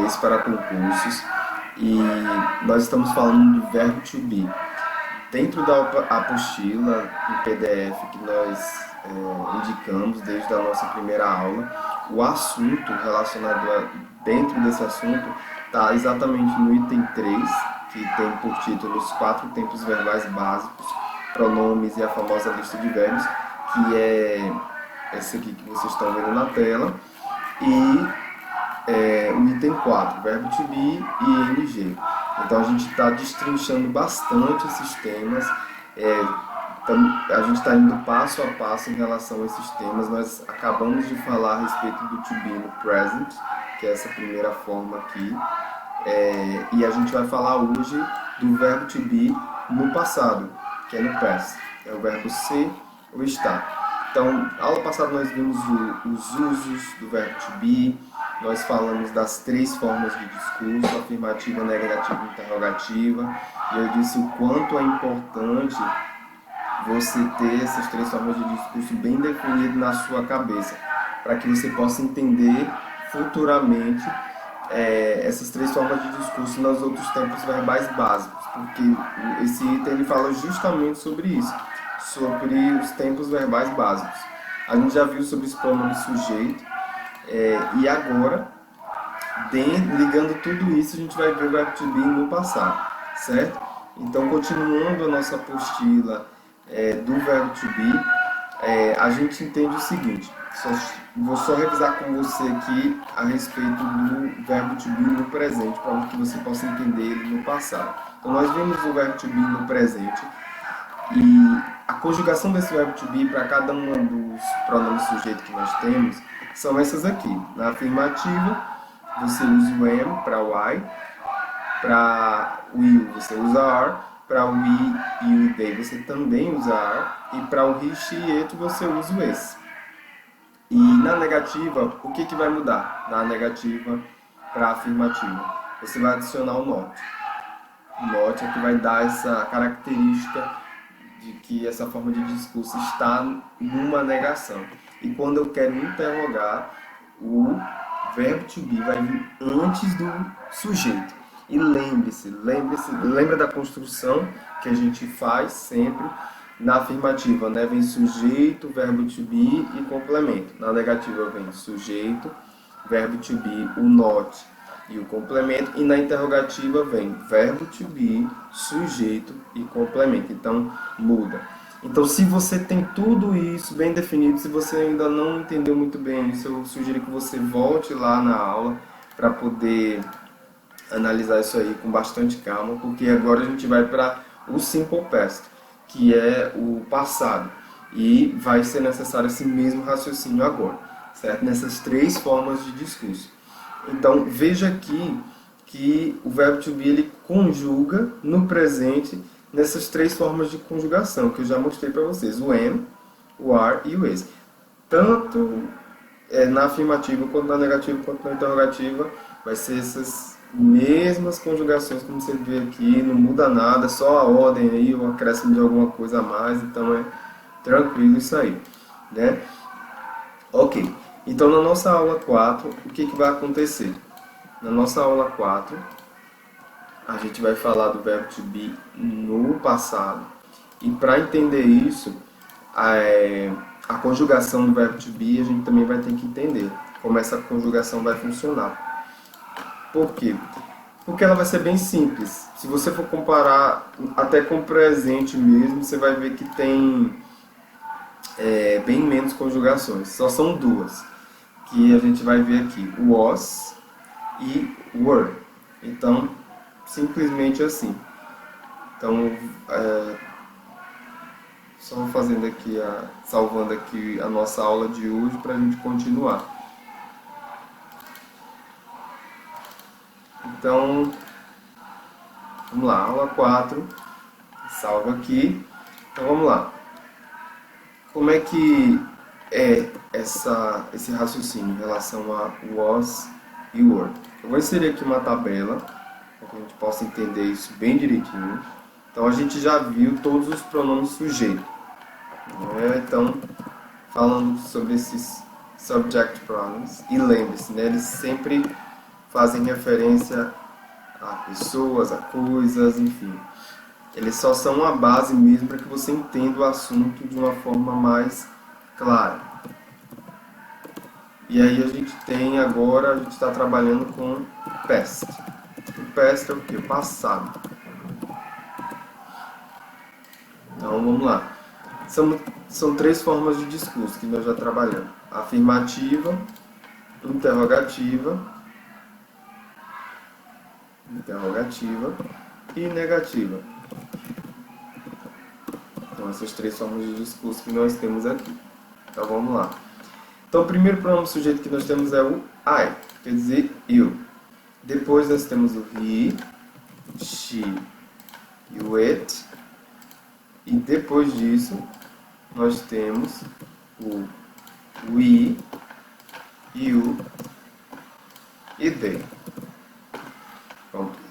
português para concursos e nós estamos falando do verbo to be. Dentro da apostila, em PDF que nós indicamos desde a nossa primeira aula, o assunto relacionado dentro desse assunto está exatamente no item 3, que tem por título os 4 tempos verbais básicos, pronomes e a famosa lista de verbos, que é esse aqui que vocês estão vendo na tela, e o item 4, verbo to be e ing. Então a gente está destrinchando bastante esses temas, a gente está indo passo a passo em relação a esses temas. Nós acabamos de falar a respeito do to be no present, que é essa primeira forma aqui, e a gente vai falar hoje do verbo to be no passado, que é no past, é o verbo ser ou estar. Então, na aula passada nós vimos os usos do verbo to be, nós falamos das 3 formas de discurso, afirmativa, negativa e interrogativa, e eu disse o quanto é importante você ter essas 3 formas de discurso bem definidas na sua cabeça, para que você possa entender futuramente essas 3 formas de discurso nos outros tempos verbais básicos, porque esse item ele fala justamente sobre isso, sobre os tempos verbais básicos. A gente já viu sobre os pronomes sujeito, e agora, ligando tudo isso, a gente vai ver o verbo to be no passado, certo? Então, continuando a nossa apostila do verbo to be, a gente entende o seguinte, vou só revisar com você aqui a respeito do verbo to be no presente, para que você possa entender ele no passado. Então, nós vimos o verbo to be no presente, e a conjugação desse verbo to be para cada um dos pronomes sujeito que nós temos são essas aqui. Na afirmativa, você usa o am para o I, para o you você usa are, para o we e o they você também usa are, e para o he, she e it você usa o esse. E na negativa, o que vai mudar? Na negativa para a afirmativa, você vai adicionar o not. O not é que vai dar essa característica de que essa forma de discurso está numa negação. E quando eu quero interrogar, o verbo to be vai vir antes do sujeito. E lembra da construção que a gente faz sempre na afirmativa, né? Vem sujeito, verbo to be e complemento. Na negativa vem sujeito, verbo to be, o not e o complemento, e na interrogativa vem verbo to be, sujeito e complemento. Então muda. Então, se você tem tudo isso bem definido, se você ainda não entendeu muito bem isso, eu sugiro que você volte lá na aula para poder analisar isso aí com bastante calma, porque agora a gente vai para o simple past, que é o passado, e vai ser necessário esse mesmo raciocínio agora, certo? Nessas 3 formas de discurso. Então, veja aqui que o verbo to be ele conjuga no presente nessas 3 formas de conjugação que eu já mostrei para vocês, o am, o are e o is. Tanto na afirmativa, quanto na negativa, quanto na interrogativa, vai ser essas mesmas conjugações como você vê aqui, não muda nada, só a ordem aí, o acréscimo de alguma coisa a mais, então é tranquilo isso aí, né? Ok, então na nossa aula 4, o que vai acontecer? Na nossa aula 4, a gente vai falar do verbo to be no passado. E para entender isso, a conjugação do verbo to be, a gente também vai ter que entender como essa conjugação vai funcionar. Por quê? Porque ela vai ser bem simples. Se você for comparar até com o presente mesmo, você vai ver que tem bem menos conjugações. Só são 2, que a gente vai ver aqui, was e were. Então, simplesmente assim. Então, só fazendo aqui, salvando aqui a nossa aula de hoje para a gente continuar. Então, vamos lá, aula 4, salva aqui. Então, vamos lá. Como é que é esse raciocínio em relação a was e were? Eu vou inserir aqui uma tabela, para que a gente possa entender isso bem direitinho. Então, a gente já viu todos os pronomes sujeito. Então, falando sobre esses subject pronouns, e lembre-se, né, eles sempre fazem referência a pessoas, a coisas, enfim. Eles só são a base mesmo para que você entenda o assunto de uma forma mais clara. E aí a gente tem agora, a gente está trabalhando com past. O past é o que? Passado. Então vamos lá. São três formas de discurso que nós já trabalhamos. Afirmativa, interrogativa e negativa. Então essas três formas de discurso que nós temos aqui. Então vamos lá. Então o primeiro pronome sujeito que nós temos é o I, quer dizer eu. Depois nós temos o he, she e o it. E depois disso nós temos o we, you e they. Pronto.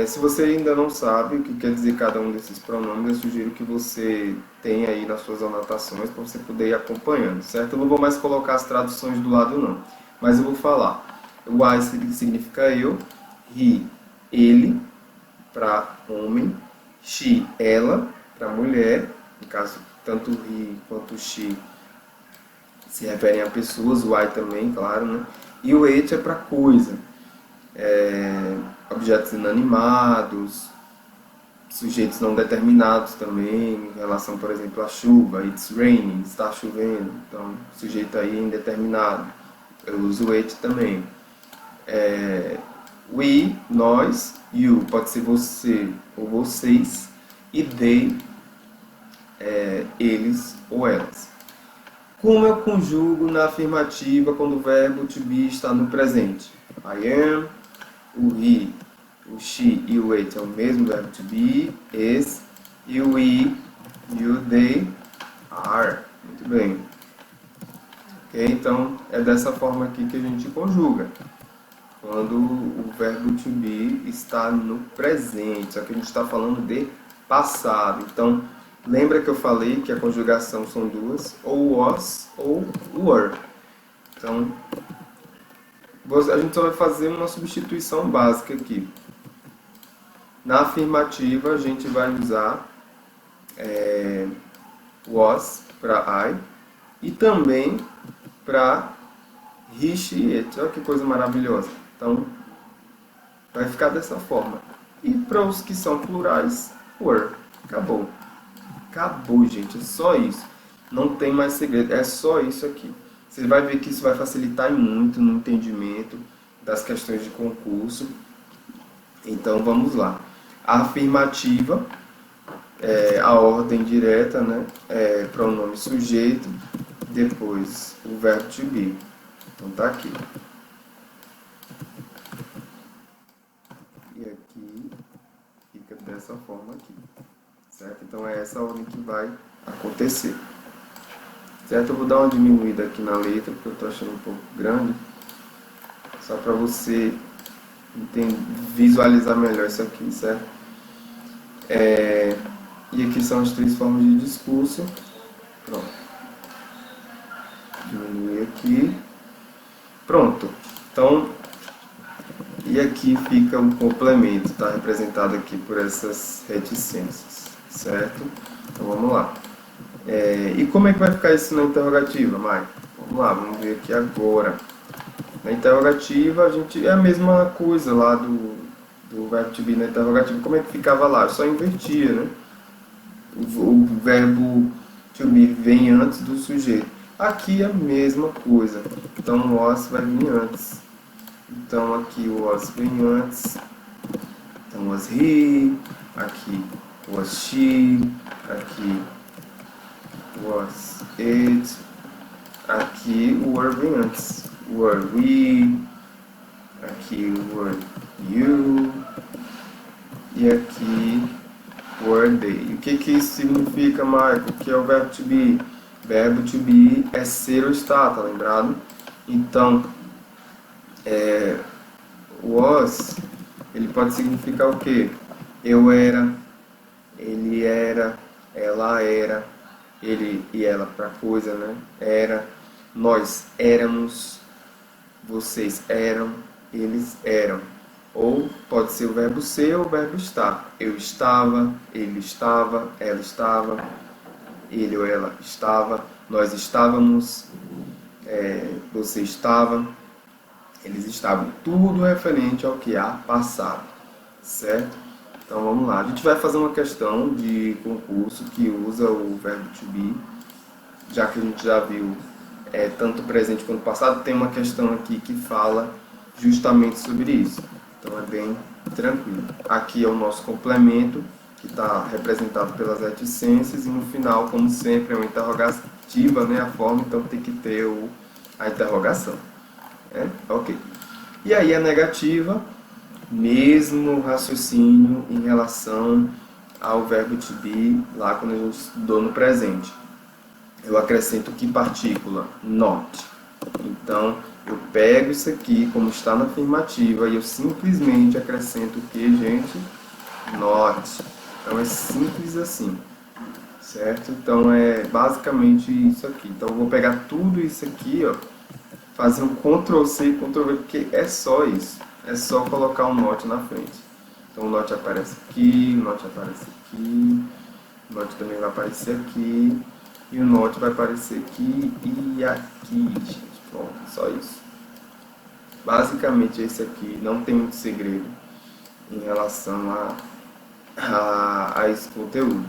Se você ainda não sabe o que quer dizer cada um desses pronomes, eu sugiro que você tenha aí nas suas anotações para você poder ir acompanhando, certo? Eu não vou mais colocar as traduções do lado não, mas eu vou falar. O I significa eu, he, ele, para homem, she, ela, para mulher, no caso, tanto o he quanto o she se referem a pessoas, o I também, claro, né? E o it é para coisa. Objetos inanimados, sujeitos não determinados também, em relação, por exemplo, à chuva, it's raining, está chovendo, então, sujeito aí indeterminado. Eu uso it também. We, nós, you, pode ser você ou vocês, e they, eles ou elas. Como eu conjugo na afirmativa quando o verbo to be está no presente? I am, o he, o she e o it é o mesmo verbo to be, is, e o we, you, they, are. Muito bem. Ok? Então, é dessa forma aqui que a gente conjuga. Quando o verbo to be está no presente. Só que a gente está falando de passado. Então, lembra que eu falei que a conjugação são duas, ou was ou were. Então, a gente só vai fazer uma substituição básica aqui. Na afirmativa, a gente vai usar was para I e também para he, she e it. Olha que coisa maravilhosa. Então, vai ficar dessa forma. E para os que são plurais, were. Acabou. Acabou, gente. É só isso. Não tem mais segredo. É só isso aqui. Você vai ver que isso vai facilitar muito no entendimento das questões de concurso. Então, vamos lá. A afirmativa, a ordem direta, né? Pronome sujeito, depois o verbo to be. Então, tá aqui. E aqui fica dessa forma aqui. Certo? Então, é essa ordem que vai acontecer. Certo? Eu vou dar uma diminuída aqui na letra, porque eu estou achando um pouco grande. Só para você visualizar melhor isso aqui, certo? E aqui são as três formas de discurso. Pronto. Diminuir aqui. Pronto. Então, e aqui fica o complemento, está representado aqui por essas reticências, certo? Então, vamos lá. E como é que vai ficar isso na interrogativa, Mai? Vamos lá, vamos ver aqui agora. Na interrogativa, é a mesma coisa lá do verbo to be na interrogativa. Como é que ficava lá? Eu só invertia, né? O verbo to be vem antes do sujeito. Aqui é a mesma coisa. Então, o was vai vir antes. Então, aqui o was vem antes. Então, was he. Aqui, was she. Aqui, was it. Aqui o were vem antes. Were we. Aqui were you. E aqui were they. O que isso significa, Michael? O que é o verbo to be? Verbo to be é ser ou estar, tá lembrado? Então, was, ele pode significar o quê? Eu era, ele era, ela era, ele e ela para coisa, né? Era, nós éramos, vocês eram, eles eram. Ou pode ser o verbo ser ou o verbo estar. Eu estava, ele estava, ela estava, ele ou ela estava, nós estávamos, você estava, eles estavam. Tudo referente ao que há passado, certo? Então vamos lá. A gente vai fazer uma questão de concurso que usa o verbo to be, já que a gente já viu tanto presente quanto passado, tem uma questão aqui que fala justamente sobre isso. Então é bem tranquilo. Aqui é o nosso complemento, que está representado pelas reticências, e no final, como sempre, é uma interrogativa, né, a forma, então tem que ter a interrogação. Ok. E aí a negativa, mesmo raciocínio em relação ao verbo to be, lá quando a gente estudou no presente. Eu acrescento que partícula? Not. Então, eu pego isso aqui, como está na afirmativa, e eu simplesmente acrescento o que, gente? Not. Então, é simples assim, certo? Então, é basicamente isso aqui. Então, eu vou pegar tudo isso aqui, ó, fazer um Ctrl+C e Ctrl+V, porque é só isso. É só colocar um not na frente. Então, o not aparece aqui, o not aparece aqui, o not também vai aparecer aqui, e o not vai aparecer aqui e aqui, gente. Pronto, só isso. Basicamente esse aqui, não tem muito segredo em relação a esse conteúdo.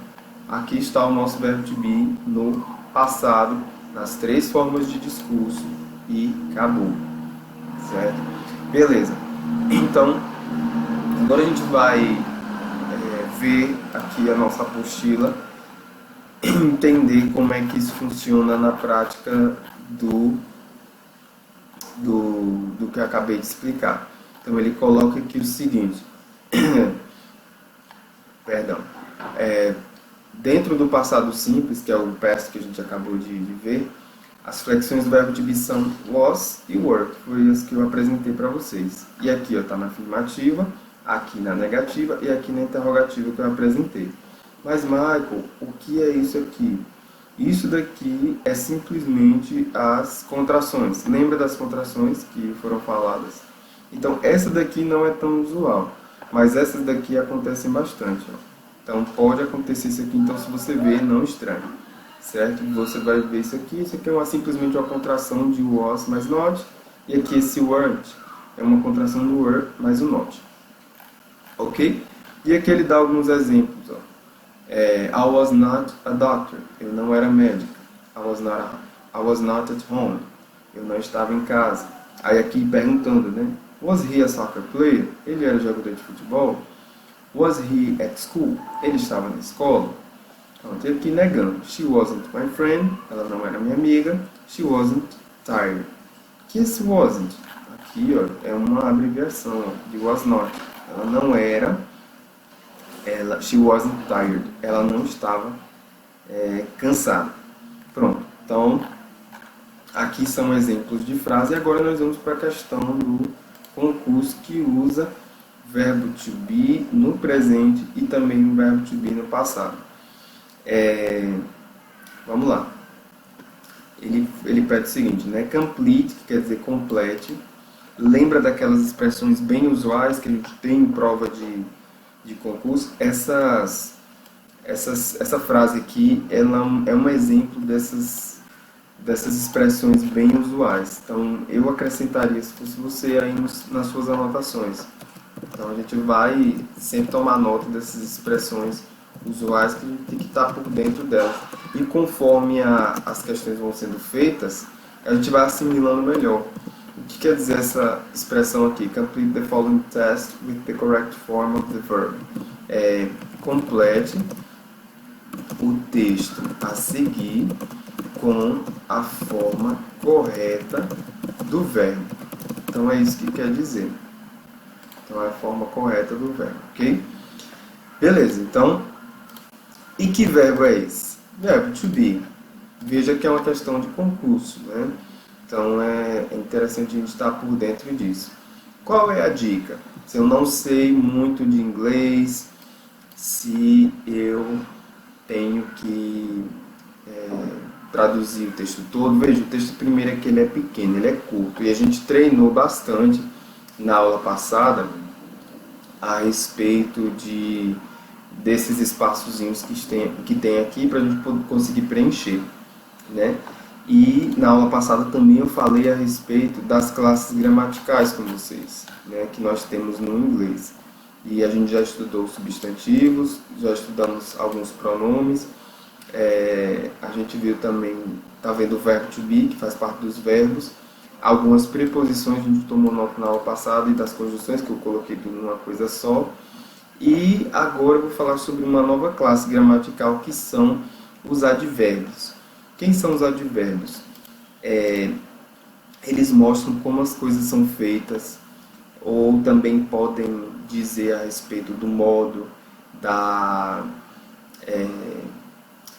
Aqui está o nosso verbo to be no passado, nas 3 formas de discurso, e acabou, certo? Beleza. Então, agora a gente vai ver aqui a nossa apostila, entender como é que isso funciona na prática do que eu acabei de explicar. Então ele coloca aqui o seguinte, perdão, dentro do passado simples, que é o past que a gente acabou de ver, as flexões do verbo to be são was e were, que foi as que eu apresentei para vocês. E aqui está na afirmativa, aqui na negativa e aqui na interrogativa que eu apresentei. Mas, Michael, o que é isso aqui? Isso daqui é simplesmente as contrações. Lembra das contrações que foram faladas? Então, essa daqui não é tão usual, mas essas daqui acontecem bastante. Ó. Então, pode acontecer isso aqui. Então, se você ver, não estranhe, certo? Você vai ver isso aqui é simplesmente uma contração de was mais not, e aqui esse weren't é uma contração do were mais o not. Ok? E aqui ele dá alguns exemplos. Ó. I was not a doctor. Eu não era médica. I was not at home. Eu não estava em casa. Aí aqui perguntando, né? Was he a soccer player? Ele era jogador de futebol. Was he at school? Ele estava na escola. Então, aqui negando. She wasn't my friend. Ela não era minha amiga. She wasn't tired. Que esse wasn't? Aqui, ó, é uma abreviação ó, de was not. Ela não era. She wasn't tired. Ela não estava cansada. Pronto. Então, aqui são exemplos de frase. E agora nós vamos para a questão do concurso que usa verbo to be no presente e também o verbo to be no passado. Vamos lá. Ele pede o seguinte, né? Complete, que quer dizer complete. Lembra daquelas expressões bem usuais que a gente tem em prova de concurso? Essa frase aqui, ela é um exemplo dessas expressões bem usuais. Então, eu acrescentaria, se fosse você, aí nas suas anotações. Então, a gente vai sempre tomar nota dessas expressões usuais que a gente tem que estar por dentro delas. E conforme as questões vão sendo feitas, a gente vai assimilando melhor. O que quer dizer essa expressão aqui? Complete the following test with the correct form of the verb. Complete o texto a seguir com a forma correta do verbo. Então é isso que quer dizer. Então é a forma correta do verbo, ok? Beleza, então, e que verbo é esse? Verbo to be. Veja que é uma questão de concurso, né? Então é interessante a gente estar por dentro disso. Qual é a dica? Se eu não sei muito de inglês, se eu tenho que traduzir o texto todo, veja, o texto primeiro é que ele é pequeno, ele é curto, e a gente treinou bastante na aula passada a respeito desses espaçozinhos que tem aqui para a gente conseguir preencher, né? E na aula passada também eu falei a respeito das classes gramaticais com vocês, né, que nós temos no inglês. E a gente já estudou substantivos, já estudamos alguns pronomes, a gente viu também, tá vendo o verbo to be, que faz parte dos verbos, algumas preposições a gente tomou nota na aula passada e das conjunções, que eu coloquei tudo numa coisa só. E agora eu vou falar sobre uma nova classe gramatical, que são os advérbios. Quem são os advérbios? Eles mostram como as coisas são feitas, ou também podem dizer a respeito do modo, da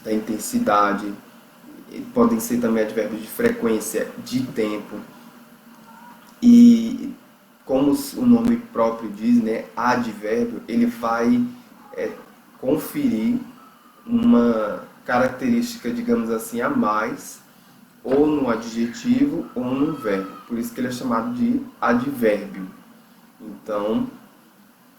intensidade, podem ser também advérbios de frequência, de tempo. E como o nome próprio diz, né, advérbio, ele vai conferir uma característica, digamos assim, a mais, ou no adjetivo ou no verbo. Por isso que ele é chamado de advérbio. Então,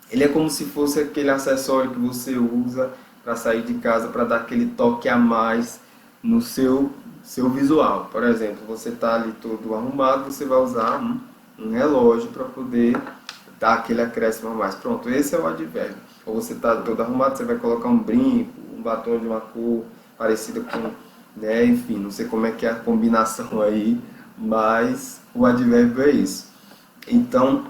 ele é como se fosse aquele acessório que você usa para sair de casa, para dar aquele toque a mais no seu visual. Por exemplo, você está ali todo arrumado, você vai usar um relógio para poder dar aquele acréscimo a mais. Pronto, esse é o advérbio. Ou você está todo arrumado, você vai colocar um brinco, um batom de uma cor parecida com, né, enfim, não sei como é que é a combinação aí, mas o advérbio é isso. Então,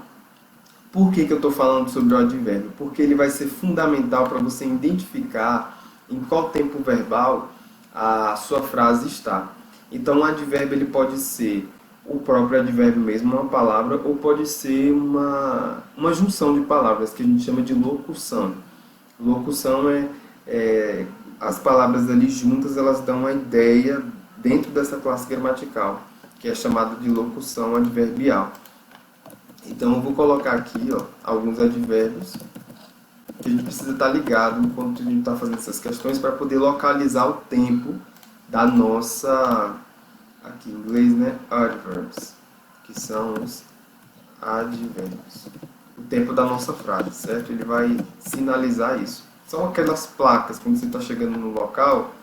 por que eu estou falando sobre o advérbio? Porque ele vai ser fundamental para você identificar em qual tempo verbal a sua frase está. Então, o advérbio ele pode ser o próprio advérbio mesmo, uma palavra, ou pode ser uma junção de palavras, que a gente chama de locução. Locução é as palavras ali juntas, elas dão uma ideia dentro dessa classe gramatical, que é chamada de locução adverbial. Então eu vou colocar aqui, ó, alguns advérbios que a gente precisa estar ligado enquanto a gente está fazendo essas questões, para poder localizar o tempo da nossa, aqui em inglês, né, adverbs, que são os advérbios. O tempo da nossa frase, certo? Ele vai sinalizar isso. São aquelas placas, quando você está chegando no local,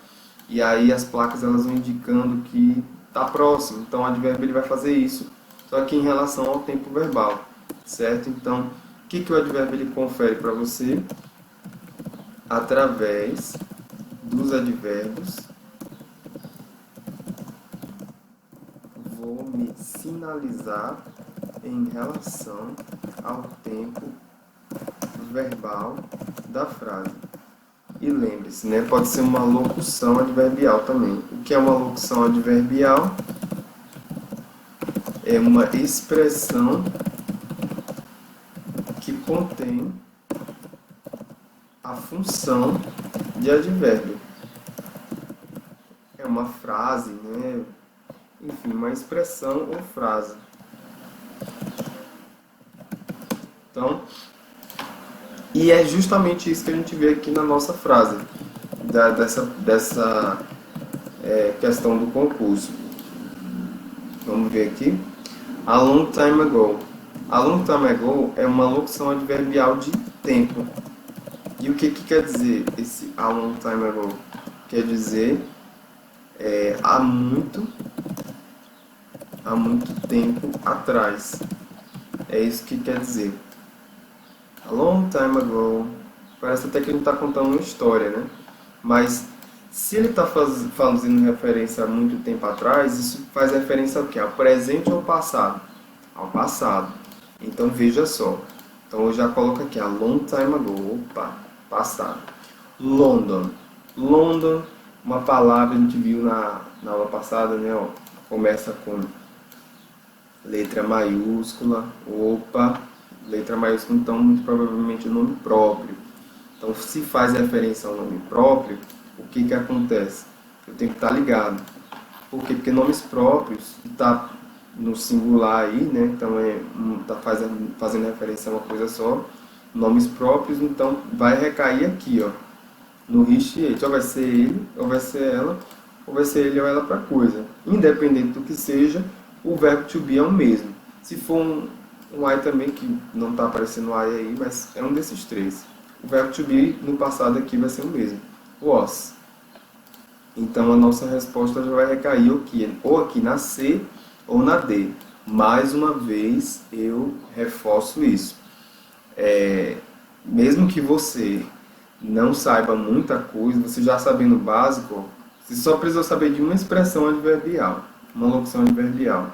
e aí as placas elas vão indicando que está próximo. Então o advérbio ele vai fazer isso, só que em relação ao tempo verbal, certo? Então, o que o advérbio ele confere para você? Através dos advérbios, vou me sinalizar em relação ao tempo verbal da frase. E lembre-se, né, pode ser uma locução adverbial também. O que é uma locução adverbial? É uma expressão que contém a função de advérbio. É uma frase, né? Enfim, uma expressão ou frase. Então, e é justamente isso que a gente vê aqui na nossa frase, dessa questão do concurso. Vamos ver aqui. A long time ago. A long time ago é uma locução adverbial de tempo. E o que quer dizer esse a long time ago? Quer dizer há muito tempo atrás. É isso que quer dizer. A long time ago. Parece até que a gente está contando uma história, né? Mas se ele está fazendo referência a muito tempo atrás, isso faz referência ao quê? Ao presente ou ao passado? Ao passado. Então veja só. Então eu já coloco aqui a long time ago. Opa, passado. London. London, uma palavra a gente viu na aula passada, né? Ó, começa com letra maiúscula. Opa, letra maiúscula, então muito provavelmente o nome próprio. Então se faz referência ao nome próprio, o que acontece? Eu tenho que estar ligado. Por quê? Porque nomes próprios está no singular aí, né? Então está fazendo referência a uma coisa só. Nomes próprios, então vai recair aqui, ó, no he, she, it. Ou vai ser ele, ou vai ser ela, ou vai ser ele ou ela para coisa. Independente do que seja, o verbo to be é o mesmo. Se for um I também, que não está aparecendo I aí, mas é um desses três. O verbo to be no passado aqui vai ser o mesmo, was. Então a nossa resposta já vai recair ou aqui na C ou na D. Mais uma vez eu reforço isso. Mesmo que você não saiba muita coisa, você já sabendo o básico, você só precisou saber de uma expressão adverbial, uma locução adverbial,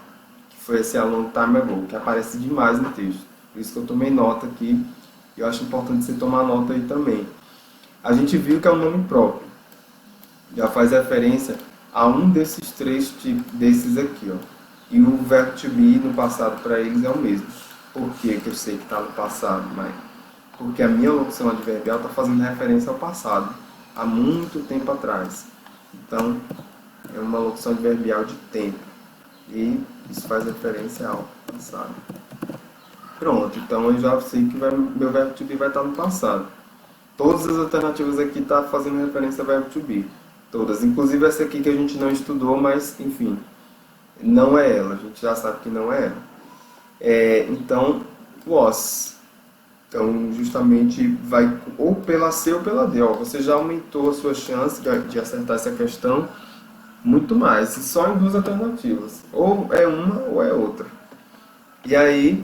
que foi esse a long time ago, que aparece demais no texto. Por isso que eu tomei nota aqui, e eu acho importante você tomar nota aí também. A gente viu que é um nome próprio, já faz referência a um desses três tipos, desses aqui, ó. E o verbo to be no passado para eles é o mesmo. Por que eu sei que está no passado, mas porque a minha locução adverbial está fazendo referência ao passado, há muito tempo atrás. Então, é uma locução adverbial de tempo. E isso faz referência ao passado. Pronto, então eu já sei que meu verbo to be vai estar no passado. Todas as alternativas aqui estão fazendo referência ao verbo to be. Todas. Inclusive essa aqui que a gente não estudou, mas, enfim, não é ela. A gente já sabe que não é ela. Então, was. Então, justamente, vai ou pela C ou pela D. Ó, você já aumentou a sua chance de acertar essa questão muito mais. E só em duas alternativas. Ou é uma ou é outra. E aí,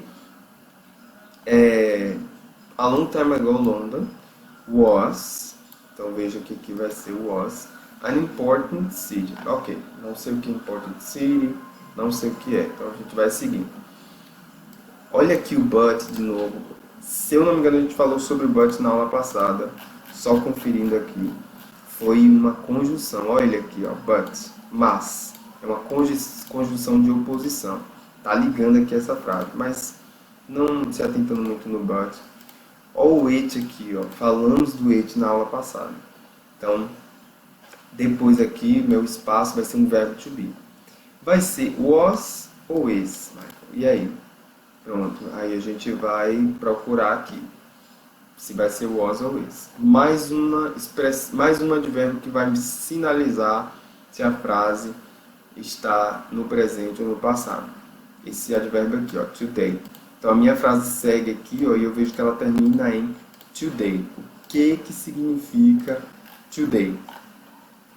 a long time ago London was, então veja que aqui vai ser was, an important city. Ok, não sei o que é important city, não sei o que é. Então a gente vai seguir. Olha aqui o but de novo. Se eu não me engano, a gente falou sobre o but na aula passada. Só conferindo aqui. Foi uma conjunção. Olha aqui, ó, but, mas. É uma conjunção de oposição. Tá ligando aqui essa frase, mas não se atentando muito no but. Olha o it aqui, ó. Falamos do it na aula passada. Então, depois aqui, meu espaço vai ser um verbo to be. Vai ser was ou is, Michael? E aí? Pronto, aí a gente vai procurar aqui se vai ser was ou is. Mais um advérbio que vai me sinalizar se a frase está no presente ou no passado. Esse advérbio aqui, ó, today. Então a minha frase segue aqui, ó, e eu vejo que ela termina em today. O que significa today?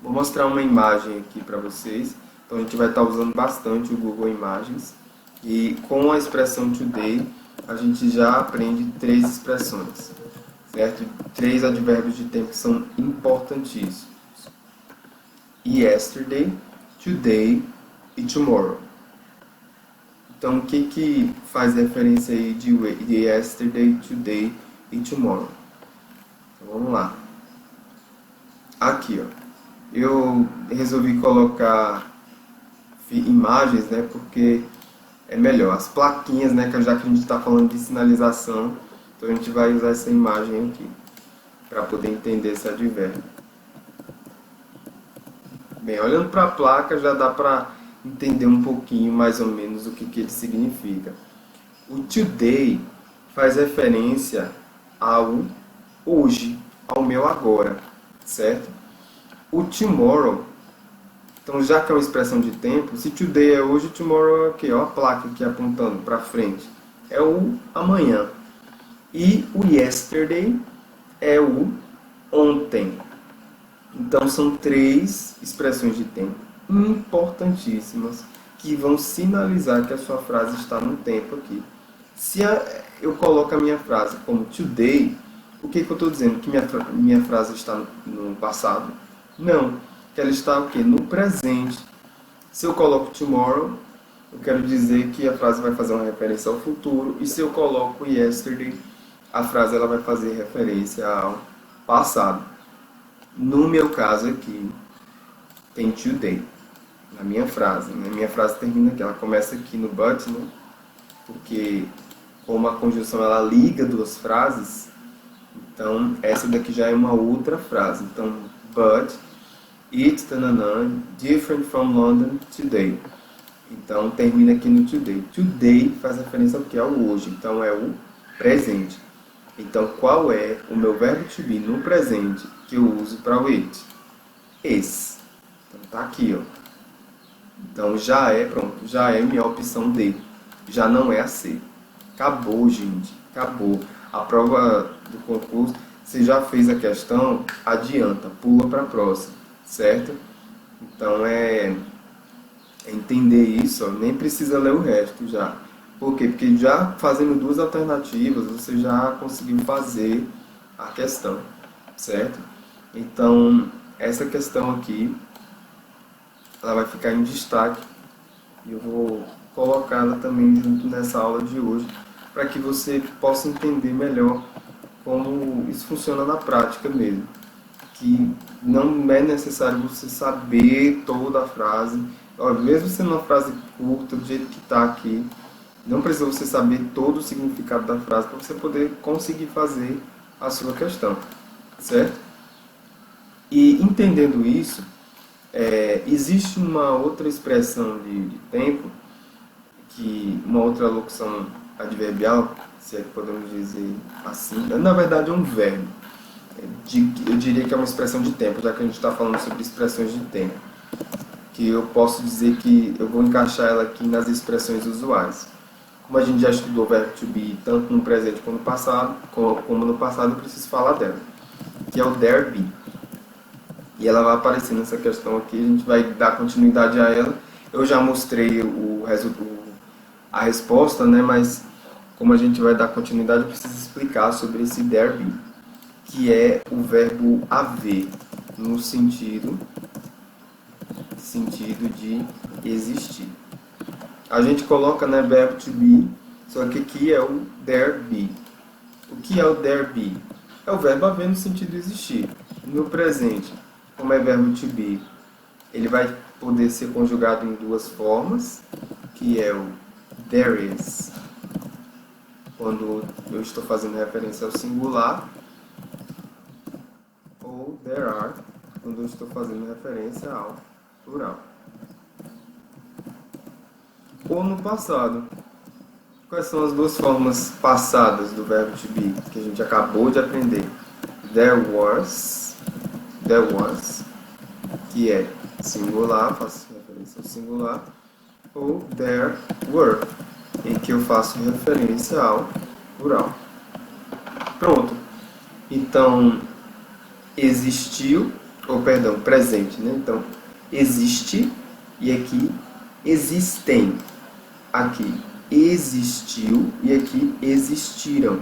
Vou mostrar uma imagem aqui para vocês. Então a gente vai estar usando bastante o Google Imagens. E com a expressão today, a gente já aprende três expressões, certo? Três advérbios de tempo que são importantíssimos. Yesterday, today e tomorrow. Então, o que faz referência aí de yesterday, today e tomorrow? Então, vamos lá. Aqui, ó. Eu resolvi colocar imagens, né? Porque é melhor. As plaquinhas, né? Já que a gente está falando de sinalização, então a gente vai usar essa imagem aqui para poder entender esse advérbio. Bem, olhando para a placa já dá para entender um pouquinho mais ou menos o que ele significa. O today faz referência ao hoje, ao meu agora, certo? O tomorrow, então já que é uma expressão de tempo, se today é hoje, tomorrow é o quê? Ó, a placa aqui apontando para frente. É o amanhã. E o yesterday é o ontem. Então são três expressões de tempo importantíssimas que vão sinalizar que a sua frase está no tempo aqui. Se eu coloco a minha frase como today, o que eu estou dizendo? Que minha frase está no passado? Não, que ela está o quê? No presente. Se eu coloco tomorrow, eu quero dizer que a frase vai fazer uma referência ao futuro. E se eu coloco yesterday, a frase ela vai fazer referência ao passado. No meu caso aqui, tem today, na minha frase. Minha frase termina aqui, ela começa aqui no but, né? Porque como a conjunção ela liga duas frases, então essa daqui já é uma outra frase. Então, but, it's different from London today. Então termina aqui no today. Today faz referência ao que? Ao hoje, então é o presente. Então, qual é o meu verbo to be no presente que eu uso para o it? Is. Então, tá aqui, ó. Então, já é, pronto, já é minha opção D. Já não é a C. Acabou, gente. Acabou. A prova do concurso, você já fez a questão, adianta, pula para a próxima, certo? Então é entender isso, ó, nem precisa ler o resto já. Por quê? Porque já fazendo duas alternativas, você já conseguiu fazer a questão, certo? Então, essa questão aqui, ela vai ficar em destaque e eu vou colocá-la também junto nessa aula de hoje, para que você possa entender melhor como isso funciona na prática mesmo. Que não é necessário você saber toda a frase. Ó, mesmo sendo uma frase curta, do jeito que está aqui, não precisa você saber todo o significado da frase para você poder conseguir fazer a sua questão, certo? E entendendo isso, existe uma outra expressão de tempo, uma outra locução adverbial, se é que podemos dizer assim, na verdade é um verbo. Eu diria que é uma expressão de tempo, já que a gente está falando sobre expressões de tempo, que eu posso dizer que eu vou encaixar ela aqui nas expressões usuais. Como a gente já estudou o verbo to be tanto no presente como no passado, eu preciso falar dela, que é o there be. E ela vai aparecer nessa questão aqui, a gente vai dar continuidade a ela. Eu já mostrei a resposta, né? Mas como a gente vai dar continuidade, eu preciso explicar sobre esse there be, que é o verbo haver, no sentido de existir. A gente coloca, né, verbo to be, só que aqui é o there be. O que é o there be? É o verbo haver no sentido de existir. No presente, como é verbo to be, ele vai poder ser conjugado em duas formas, que é o there is, quando eu estou fazendo referência ao singular, ou there are, quando eu estou fazendo referência ao plural. Ou no passado. Quais são as duas formas passadas do verbo to be, que a gente acabou de aprender? There was, que é singular, faço referência ao singular, ou there were, em que eu faço referência ao plural. Pronto. Então, existiu, presente, né? Então, existe, e aqui existem. Aqui existiu e aqui existiram.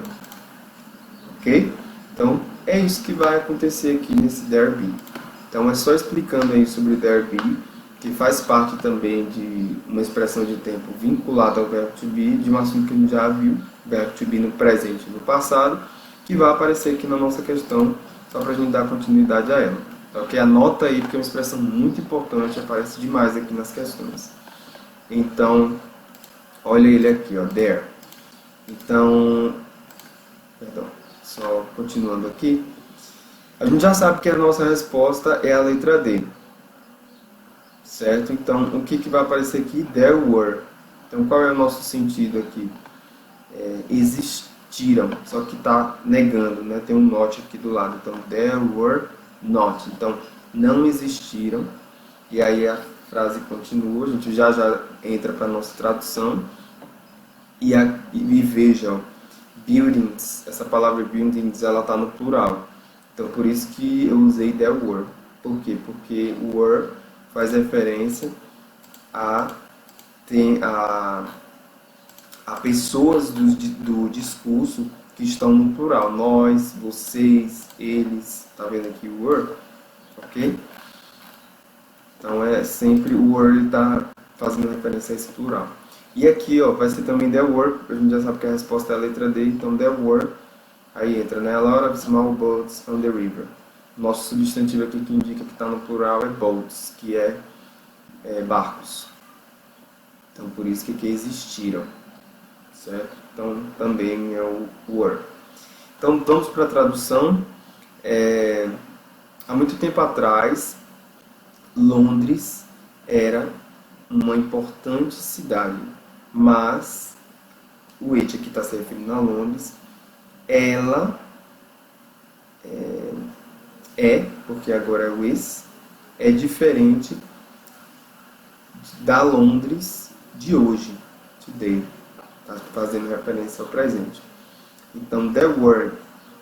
Ok? Então, é isso que vai acontecer aqui nesse there be. Então, é só explicando aí sobre o there be, que faz parte também de uma expressão de tempo vinculada ao verbo to be, de um assunto que a gente já viu, verbo to be no presente e no passado, que vai aparecer aqui na nossa questão, só para a gente dar continuidade a ela. Ok? Anota aí, porque é uma expressão muito importante, aparece demais aqui nas questões. Então, olha ele aqui, ó, there. Então, perdão, só continuando aqui. A gente já sabe que a nossa resposta é a letra D. Certo? Então, o que vai aparecer aqui? There were. Então, qual é o nosso sentido aqui? Existiram, só que está negando, né? Tem um not aqui do lado. Então, there were not. Então, não existiram. E aí a frase continua, a gente já entra para a nossa tradução. E vejam, buildings, essa palavra buildings, ela está no plural. Então, por isso que eu usei there were. Por quê? Porque o were faz referência a pessoas do discurso que estão no plural. Nós, vocês, eles. Tá vendo aqui o were? Ok? Então, é sempre o were está fazendo referência a esse plural. E aqui, ó, vai ser também there were, a gente já sabe que a resposta é a letra D, então there were, aí entra, né? A lot of small boats on the river. Nosso substantivo aqui que indica que está no plural é boats, que é barcos. Então, por isso que aqui existiram, certo? Então, também é o were. Então, vamos para a tradução. Há muito tempo atrás, Londres era uma importante cidade, mas o it aqui está se referindo a Londres. Ela porque agora é o is, é diferente da Londres de hoje, today, fazendo referência ao presente. Então, there were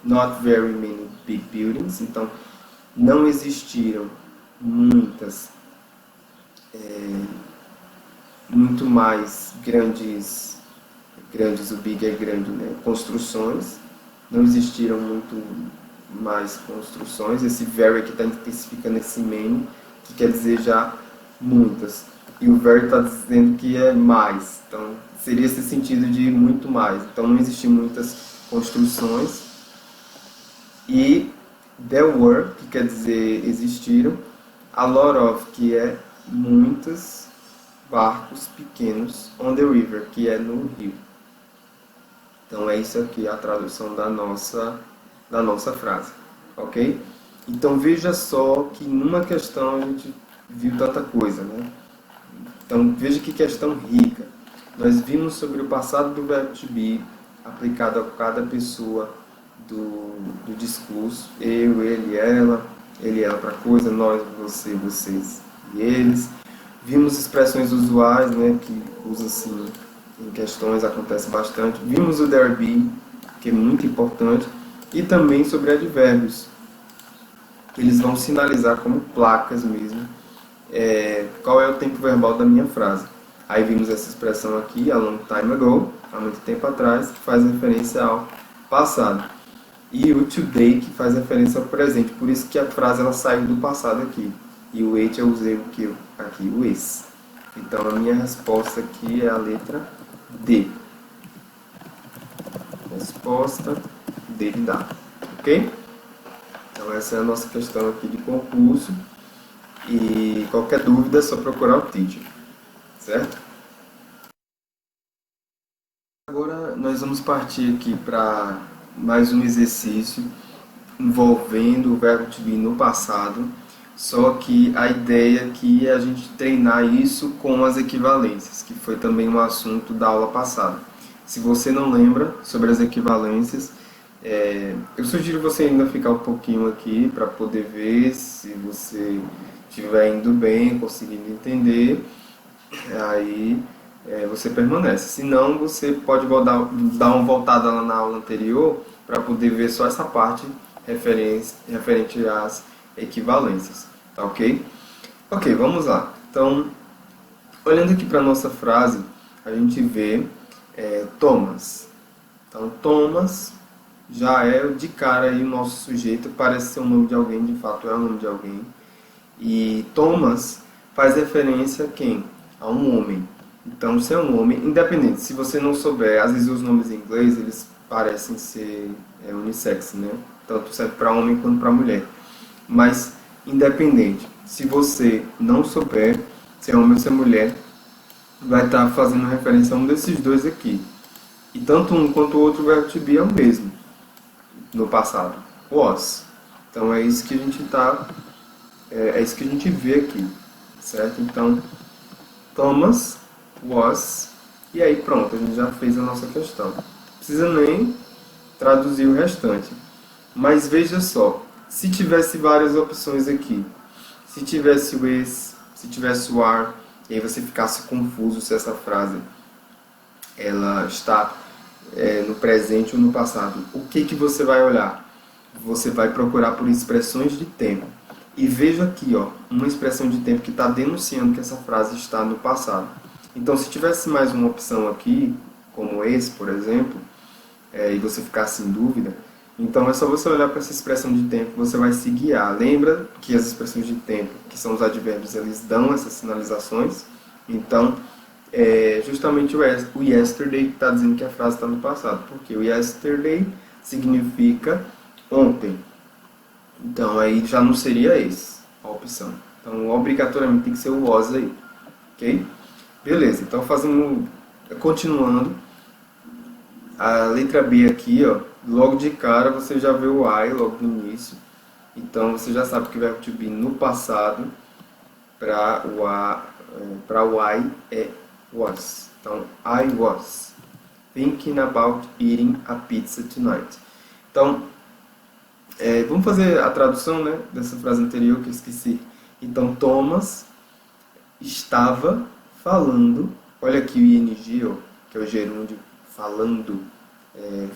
not very many big buildings. Então, não existiram muitas, muito mais grandes, o big é grande, né? Construções. Não existiram muito mais construções. Esse very aqui está especificando esse many, que quer dizer já muitas. E o very está dizendo que é mais. Então, seria esse sentido de muito mais. Então, não existiam muitas construções. E there were, que quer dizer existiram. A lot of, que é muitos barcos pequenos. On the river, que é no rio. Então, é isso aqui a tradução da nossa frase. Ok? Então, veja só que numa questão a gente viu tanta coisa, né? Então, veja que questão rica. Nós vimos sobre o passado do verbo to be aplicado a cada pessoa do discurso. Eu, ele, ela para coisa, nós, você, vocês e eles. Vimos expressões usuais, né, que usa assim em questões, acontece bastante. Vimos o there be, que é muito importante. E também sobre advérbios, que eles vão sinalizar como placas mesmo. Qual é o tempo verbal da minha frase. Aí vimos essa expressão aqui, a long time ago, há muito tempo atrás, que faz referência ao passado. E o today, que faz referência ao presente. Por isso que a frase ela saiu do passado aqui. E o it eu usei aqui, o is. Então a minha resposta aqui é a letra D. Resposta D de dado. Ok? Então essa é a nossa questão aqui de concurso. E qualquer dúvida é só procurar o teacher, certo? Agora nós vamos partir aqui para mais um exercício envolvendo o verbo to be no passado, só que a ideia aqui é a gente treinar isso com as equivalências, que foi também um assunto da aula passada. Se você não lembra sobre as equivalências, eu sugiro você ainda ficar um pouquinho aqui para poder ver se você estiver indo bem, conseguindo entender, aí você permanece. Se não, você pode dar uma voltada lá na aula anterior para poder ver só essa parte referente às equivalências, tá ok? Ok, vamos lá. Então, olhando aqui para a nossa frase, a gente vê Thomas. Então, Thomas já é de cara aí o nosso sujeito, parece ser o nome de alguém, de fato é o nome de alguém. E Thomas faz referência a quem? A um homem. Então, se é um homem, independente, se você não souber, às vezes os nomes em inglês, eles parecem ser unissex, né? Tanto serve para homem quanto para mulher. Mas, independente, se você não souber, se é homem ou se é mulher, vai estar fazendo referência a um desses dois aqui. E tanto um quanto o outro verbo to be é o mesmo no passado. Was. Então, é isso que a gente é isso que a gente vê aqui, certo? Então, Thomas was, e aí pronto, a gente já fez a nossa questão. Não precisa nem traduzir o restante. Mas veja só, se tivesse várias opções aqui, se tivesse o is, se tivesse o are, e aí você ficasse confuso se essa frase ela está no presente ou no passado, o que você vai olhar? Você vai procurar por expressões de tempo. E veja aqui, ó, uma expressão de tempo que está denunciando que essa frase está no passado. Então, se tivesse mais uma opção aqui, como esse, por exemplo, e você ficasse em dúvida, então é só você olhar para essa expressão de tempo, você vai se guiar. Lembra que as expressões de tempo, que são os advérbios, eles dão essas sinalizações. Então, justamente o yesterday que está dizendo que a frase está no passado. Porque o yesterday significa ontem. Então, aí já não seria esse a opção. Então, obrigatoriamente tem que ser o was aí. Ok? Beleza, então continuando. A letra B aqui, ó, logo de cara você já vê o I logo no início. Então, você já sabe que o verbo to be no passado para o I é was. Então, I was thinking about eating a pizza tonight. Então, vamos fazer a tradução, né, dessa frase anterior que eu esqueci. Então, Thomas estava falando, olha aqui o ing, ó, que é o gerúndio, falando,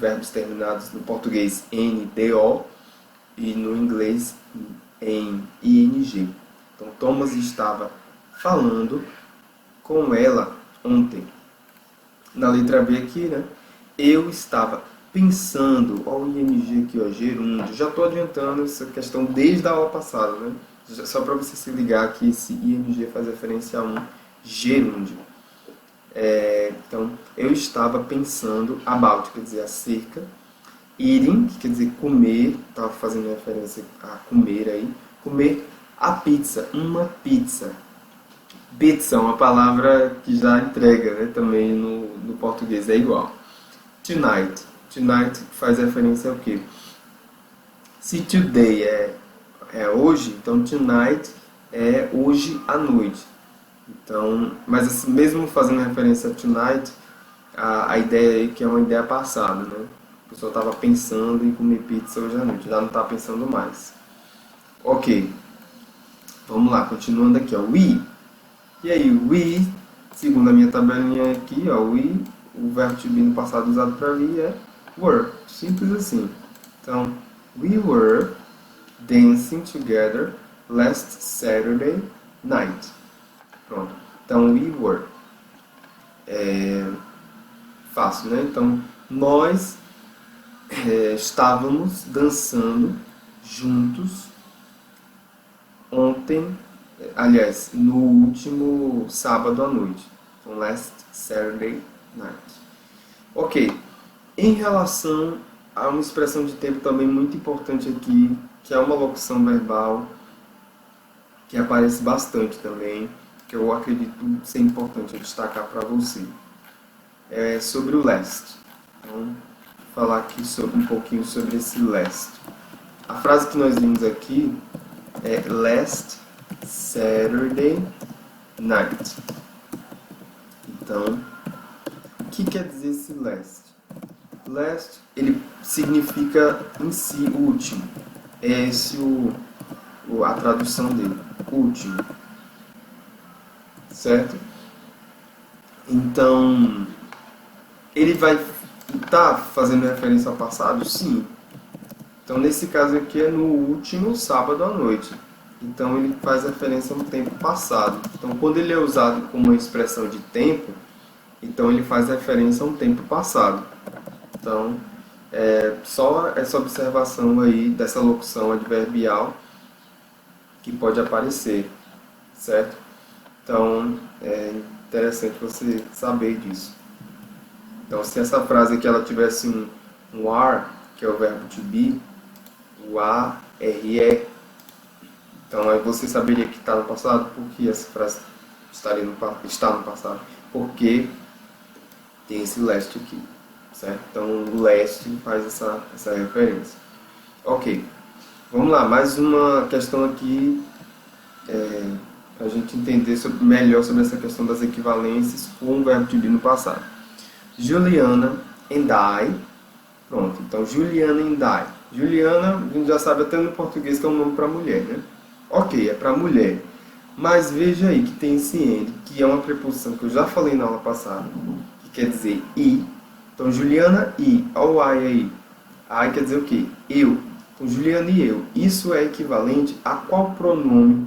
verbos terminados no português em do e no inglês em ing. Então, Thomas estava falando com ela ontem. Na letra B aqui, né? Eu estava pensando, ó, o ing aqui, ó, gerúndio. Já estou adiantando essa questão desde a aula passada, né? Só para você se ligar que esse ing faz referência a um gerúndio. Então, eu estava pensando, about, quer dizer, acerca. Eating, que quer dizer comer, estava fazendo referência a comer aí. Comer a pizza, uma pizza. Pizza é uma palavra que já entrega, né, também no português, é igual. Tonight. Tonight faz referência ao quê? Se today é hoje, então tonight é hoje à noite. Então, mas assim, mesmo fazendo referência a tonight, a ideia aí que é uma ideia passada, né? A pessoa estava pensando em comer pizza hoje à noite, já não está pensando mais. Ok, vamos lá, continuando aqui, ó. We. E aí, we, segundo a minha tabelinha aqui, ó, we, o verbo to be no passado usado para we é were. Simples assim. Então, we were dancing together last Saturday night. Pronto. Então, we were. Fácil, né? Então, nós estávamos dançando juntos ontem, aliás, no último sábado à noite. Então, last Saturday night. Ok. Em relação a uma expressão de tempo também muito importante aqui, que é uma locução verbal que aparece bastante também, que eu acredito ser importante destacar para você. É sobre o last. Então, vou falar aqui um pouquinho sobre esse last. A frase que nós vimos aqui é last Saturday night. Então, o que quer dizer esse last? Last, ele significa em si último. É esse a tradução dele, último. Certo? Então, ele vai estar fazendo referência ao passado? Sim. Então, nesse caso aqui é no último sábado à noite. Então, ele faz referência a um tempo passado. Então, quando ele é usado como uma expressão de tempo, então ele faz referência a um tempo passado. Então, só essa observação aí dessa locução adverbial que pode aparecer, certo? Então, é interessante você saber disso. Então, se essa frase aqui ela tivesse um are, que é o verbo to be, o are, então aí você saberia que está no passado. Por que essa frase está no passado? Porque tem esse last aqui, certo? Então, o last faz essa referência. Ok, vamos lá, mais uma questão aqui para a gente entender melhor sobre essa questão das equivalências com o verbo to be no passado. Juliana and I. Pronto, então Juliana and I. Juliana, a gente já sabe até no português que é um nome para mulher, né? Ok, é para mulher. Mas veja aí que tem esse and, que é uma preposição que eu já falei na aula passada, que quer dizer e. Então, Juliana e, olha o I aí. I quer dizer o quê? Eu. Então, Juliana e eu. Isso é equivalente a qual pronome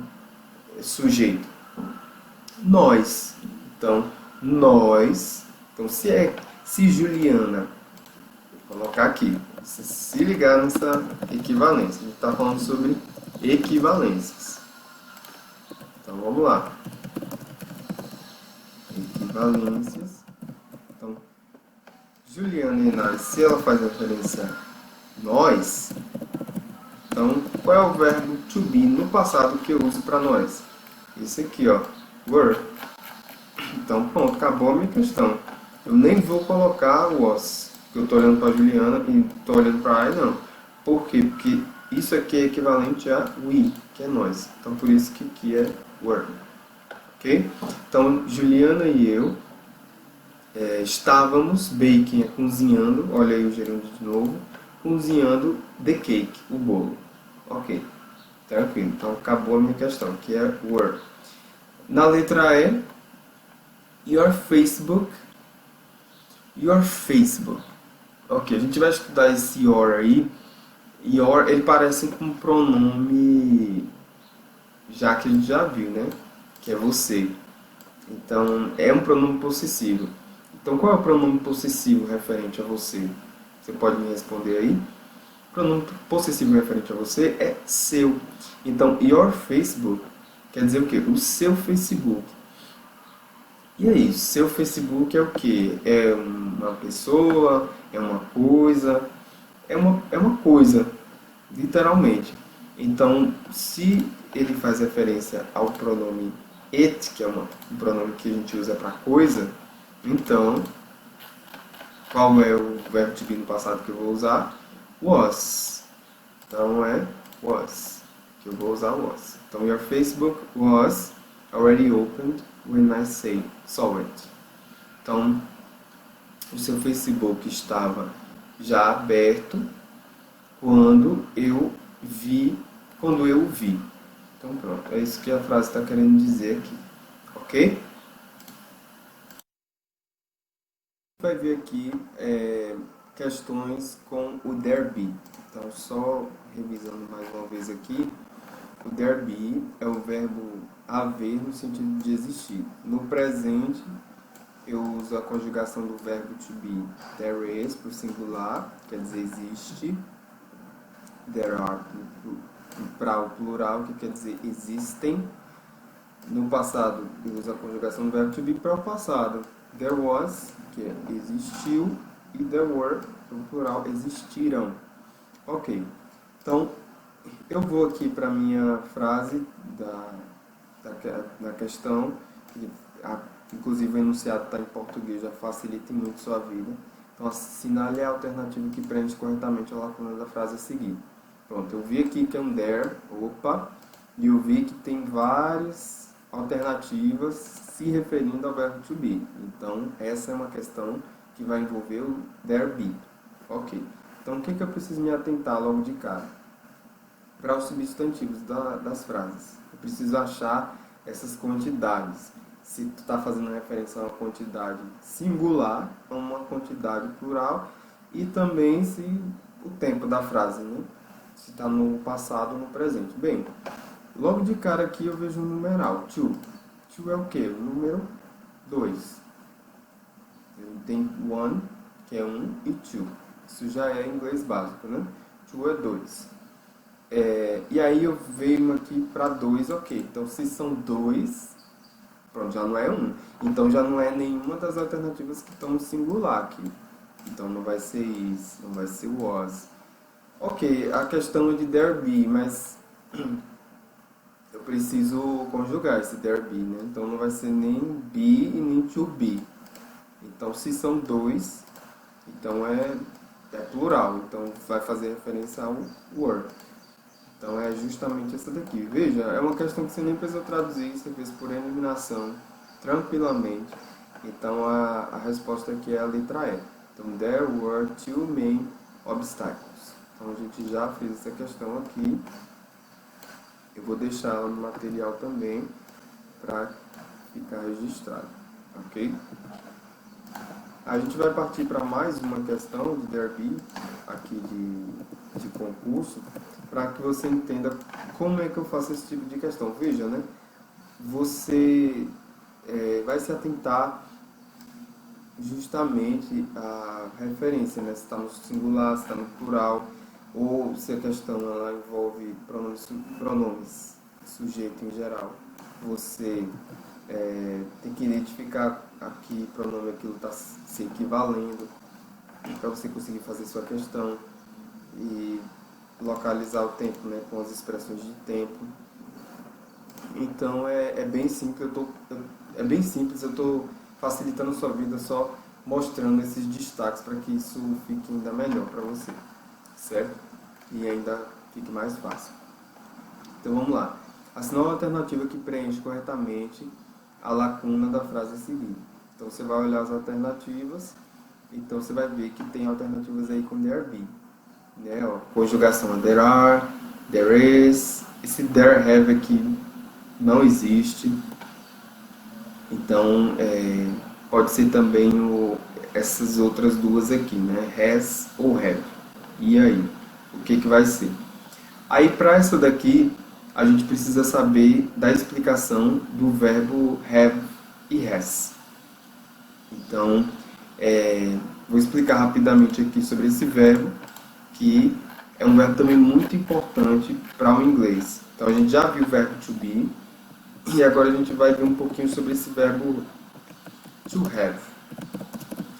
sujeito? Nós. Então, nós. Então, se Juliana, vou colocar aqui, se ligar nessa equivalência. A gente está falando sobre equivalências. Então, vamos lá. Equivalências. Então, Juliana e nós, se ela faz referência a nós, então, qual é o verbo to be no passado que eu uso para nós? Esse aqui, ó, were. Então, pronto, acabou a minha questão. Eu nem vou colocar was, que eu estou olhando para a Juliana e estou olhando para a I, não. Por quê? Porque isso aqui é equivalente a we, que é nós. Então, por isso que aqui é were. Ok? Então, Juliana e eu estávamos, baking, cozinhando, olha aí o gerúndio de novo, cozinhando the cake, o bolo. Ok, tranquilo. Então, acabou a minha questão, que é were. Na letra E, your Facebook Your Facebook. Ok, a gente vai estudar esse your aí. Your, ele parece com um pronome já que a gente já viu, né? Que é você. Então, é um pronome possessivo. Então, qual é o pronome possessivo referente a você? Você pode me responder aí? O pronome possessivo referente a você é seu. Então, your Facebook quer dizer o quê? O seu Facebook. E aí, seu Facebook é o quê? É uma pessoa? É uma coisa? É uma coisa, literalmente. Então, se ele faz referência ao pronome it, que é um pronome que a gente usa para coisa, então, qual é o verbo to be no passado que eu vou usar? Was. Então, é was, que eu vou usar was. Então, your Facebook was already opened when I saw it. Então, o seu Facebook estava já aberto quando eu vi. Então pronto, é isso que a frase está querendo dizer aqui, ok? Vai ver aqui questões com o there be. Então só revisando mais uma vez aqui, o there be é o verbo haver no sentido de existir. No presente eu uso a conjugação do verbo to be, there is, para o singular, quer dizer existe. There are, para o plural, que quer dizer existem. No passado, eu uso a conjugação do verbo to be para o passado. There was, que é existiu, e there were, no plural, existiram. Ok. Então, eu vou aqui para a minha frase da questão. Inclusive, o enunciado está em português, já facilita muito sua vida. Então, assinale a alternativa que preenche corretamente a lacuna da frase a seguir. Pronto, eu vi aqui que é um there, opa, e eu vi que tem várias alternativas se referindo ao verbo to be. Então, essa é uma questão que vai envolver o there be. Ok. Então, o que eu preciso me atentar logo de cara? Para os substantivos das frases. Eu preciso achar essas quantidades. Se tu está fazendo referência a uma quantidade singular, a uma quantidade plural, e também se o tempo da frase, né? Se está no passado ou no presente. Bem, logo de cara aqui eu vejo um numeral, two. Two é o quê? O número 2. Tem one, que é um, e two. Isso já é inglês básico, né? Two é 2. E aí eu venho aqui para 2, ok. Então, se são 2, pronto, já não é 1. Então, já não é nenhuma das alternativas que estão no singular aqui. Então, não vai ser is, não vai ser was. Ok, a questão é de there be, mas eu preciso conjugar esse there be, né? Então, não vai ser nem be e nem to be. Então, se são 2, então é plural. Então, vai fazer referência ao were. Então é justamente essa daqui. Veja, é uma questão que você nem precisa traduzir, você fez por eliminação, tranquilamente. Então a resposta aqui é a letra E. Então, there were two main obstacles. Então a gente já fez essa questão aqui. Eu vou deixar ela no material também para ficar registrado, ok? A gente vai partir para mais uma questão de there be, aqui de concurso, para que você entenda como é que eu faço esse tipo de questão. Veja, né? Você vai se atentar justamente à referência, né? Se está no singular, se está no plural, ou se a questão ela envolve pronomes, sujeito em geral. Você tem que identificar aqui pronome aquilo está se equivalendo para você conseguir fazer sua questão e localizar o tempo, né, com as expressões de tempo. Então é bem simples, eu estou facilitando a sua vida só mostrando esses destaques para que isso fique ainda melhor para você, certo? E ainda fique mais fácil. Então vamos lá. Assinale a alternativa que preenche corretamente a lacuna da frase a seguir. Então você vai olhar as alternativas, então você vai ver que tem alternativas aí com there be. Né? Ó, conjugação there are, there is, esse there have aqui não existe. Então pode ser também essas outras duas aqui, né? Has ou have. E aí? O que que vai ser? Aí, para essa daqui, a gente precisa saber da explicação do verbo have e has. Então, vou explicar rapidamente aqui sobre esse verbo, que é um verbo também muito importante para o inglês. Então, a gente já viu o verbo to be, e agora a gente vai ver um pouquinho sobre esse verbo to have.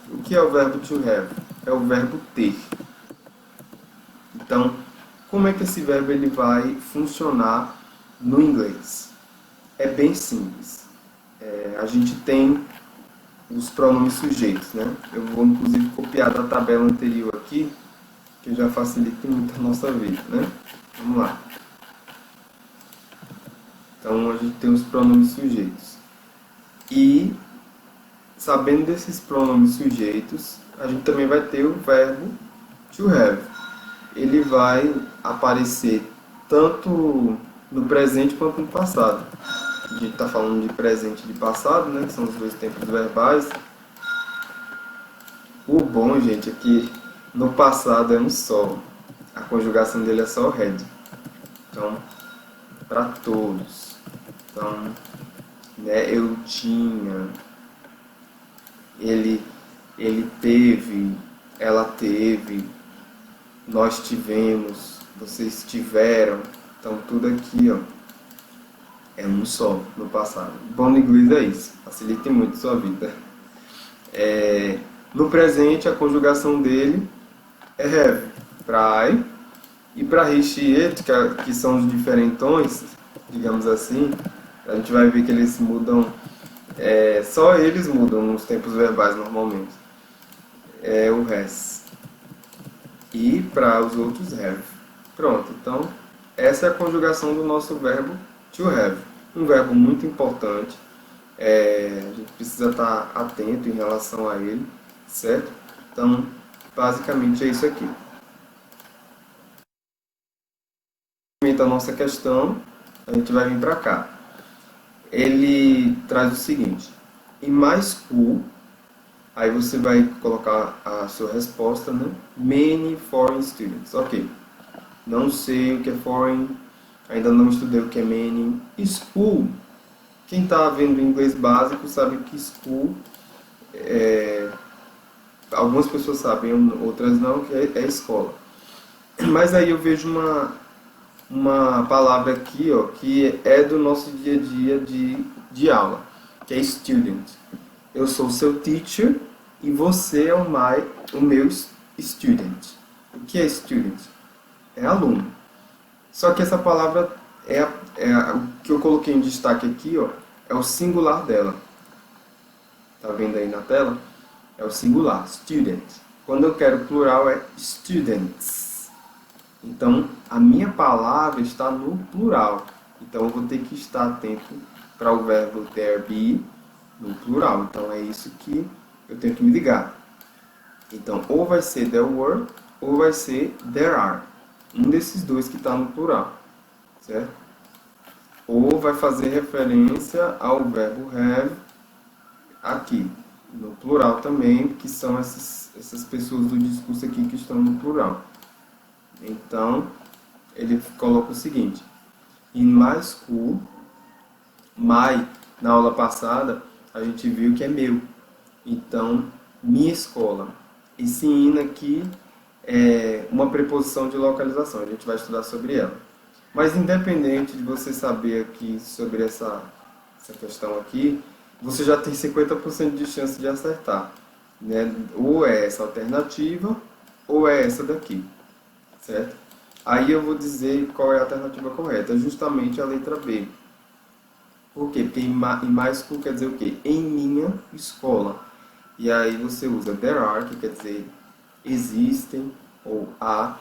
O que é o verbo to have? É o verbo ter. Então, como é que esse verbo ele vai funcionar no inglês? É bem simples. A gente tem os pronomes sujeitos, né? Eu vou inclusive copiar da tabela anterior aqui, que já facilita muito a nossa vida, né? Vamos lá. Então, a gente tem os pronomes sujeitos. E, sabendo desses pronomes sujeitos, a gente também vai ter o verbo to have. Ele vai aparecer tanto no presente quanto no passado. A gente está falando de presente e de passado, né? Que são os dois tempos verbais. O bom, gente, é que no passado é um só. A conjugação dele é só had. Então, para todos. Então, né, eu tinha, ele teve, ela teve, nós tivemos, vocês tiveram. Então, tudo aqui, ó, é um só no passado. Bom no inglês é isso. Facilite muito a sua vida. No presente, a conjugação dele é have, para I. E para he, she, it, que são os diferentões, digamos assim, a gente vai ver que eles mudam, só eles mudam nos tempos verbais normalmente. É o has. E para os outros, have. Pronto, então essa é a conjugação do nosso verbo to have. Um verbo muito importante. A gente precisa estar atento em relação a ele, certo? Então, basicamente é isso aqui. A nossa questão, a gente vai vir para cá. Ele traz o seguinte: in my school, aí você vai colocar a sua resposta, né? Many foreign students. Ok. Não sei o que é foreign, ainda não estudei o que é many. School, quem está vendo inglês básico sabe que school, algumas pessoas sabem, outras não, que é escola. Mas aí eu vejo uma palavra aqui, ó, que é do nosso dia a dia de aula, que é student. Eu sou o seu teacher e você é o meu student. O que é student? É aluno. Só que essa palavra o que eu coloquei em destaque aqui, ó, é o singular dela. Tá vendo aí na tela? É o singular, student. Quando eu quero plural é students. Então, a minha palavra está no plural. Então, eu vou ter que estar atento para o verbo there be no plural. Então, é isso que eu tenho que me ligar. Então, ou vai ser there were, ou vai ser there are. Um desses dois que está no plural. Certo? Ou vai fazer referência ao verbo have aqui, no plural também, que são essas pessoas do discurso aqui que estão no plural. Então, ele coloca o seguinte: in my school, my, na aula passada, a gente viu que é meu. Então, minha escola. Esse in aqui é uma preposição de localização, a gente vai estudar sobre ela. Mas independente de você saber aqui sobre essa questão aqui, você já tem 50% de chance de acertar, né? Ou é essa alternativa, ou é essa daqui, certo? Aí eu vou dizer qual é a alternativa correta, é justamente a letra B. Por quê? Porque em my school quer dizer o quê? Em minha escola. E aí você usa there are, que quer dizer existem ou há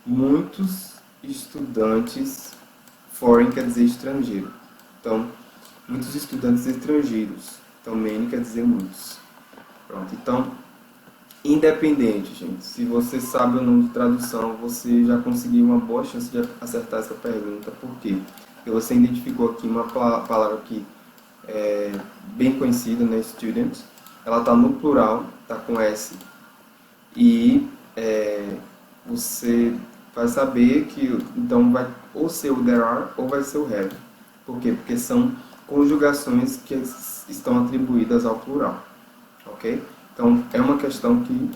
muitos estudantes. Foreign quer dizer estrangeiro. Então, muitos estudantes estrangeiros. Então, many quer dizer muitos. Pronto. Então, independente, gente, se você sabe ou não de tradução, você já conseguiu uma boa chance de acertar essa pergunta. Por quê? Porque você identificou aqui uma palavra que é bem conhecida, né? Student. ela está no plural, está com S, e você vai saber que então vai ou ser o there are ou vai ser o have. Por quê? Porque são conjugações que estão atribuídas ao plural, ok? Então é uma questão que